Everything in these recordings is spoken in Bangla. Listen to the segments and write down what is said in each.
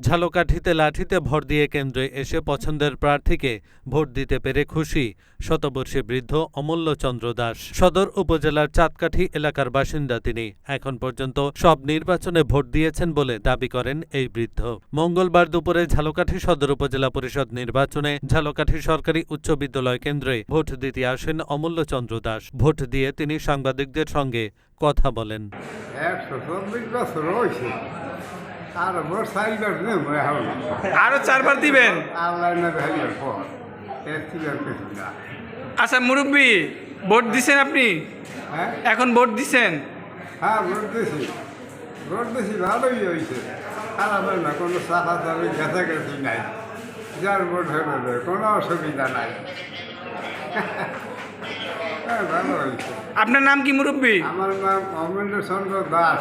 ঝালকাঠিতে লাঠিতে ভর দিয়ে কেন্দ্রে এসে পছন্দের প্রার্থীকে ভোট দিতে পেরে খুশি শতবর্ষী বৃদ্ধ অমূল্য চন্দ্র দাস। সদর উপজেলার চাঁদকাঠি এলাকার বাসিন্দা তিনি। এখন পর্যন্ত সব নির্বাচনে ভোট দিয়েছেন বলে দাবি করেন এই বৃদ্ধ। মঙ্গলবার দুপুরে ঝালকাঠি সদর উপজেলা পরিষদ নির্বাচনে ঝালকাঠি সরকারি উচ্চ বিদ্যালয় কেন্দ্রে ভোট দিতে আসেন অমূল্য চন্দ্র দাস। ভোট দিয়ে তিনি সাংবাদিকদের সঙ্গে কথা বলেন। আরো 4 বার দিবেন। আচ্ছা মুরব্বী, ভোট দিছেন আপনি? এখন ভোট দিছেন? হ্যাঁ, ভোট দিছি ভালোই হয়েছে, খারাপ হয় না, কোনো চাপা চাপি ঘেঁচাঘেঁচি নাই, যার ভোট হয়ে কোনো অসুবিধা নাই। হ্যাঁ, ভালো হয়েছে। আপনার নাম কি মুরব্বী? আমার নাম অমূল্য চন্দ্র দাস,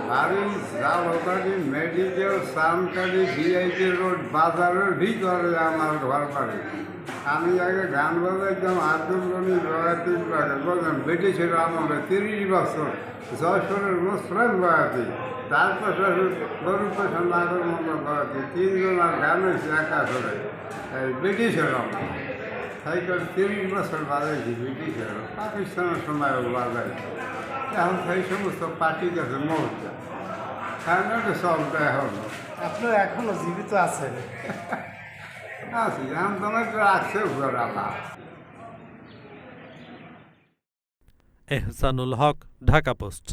বাড়ি ঝালকাঠি মেডিকেল সামকাঠি ভিআইপি রোড বাজারের ভিতরে আমার ঘর বাড়ি। আমি আগে গান বাজাইতাম আব্দুল গনি রয়াতি বললাম, ব্রিটিশের আমলে 30 বছর যশোরের মুসলিম বয়াতি, তার পাশে গরুর পাশে নাগর মঙ্গল বয়াতি, 3 জনের গান হয়েছে একা করে এই ব্রিটিশের আমলে। সাইকেল 30 বছর বাজাইছি ব্রিটিশের, পাকিস্তানের সময়ও বাজাইছি। এখন সেই সমস্ত পার্টি গেছে মৌজা, কারণ সব এখন আপনার এখনো জীবিত আছেন? আছি, এখন তোমার রাখছে ঘর আমার। এহসানুল হক, ঢাকা পোস্ট।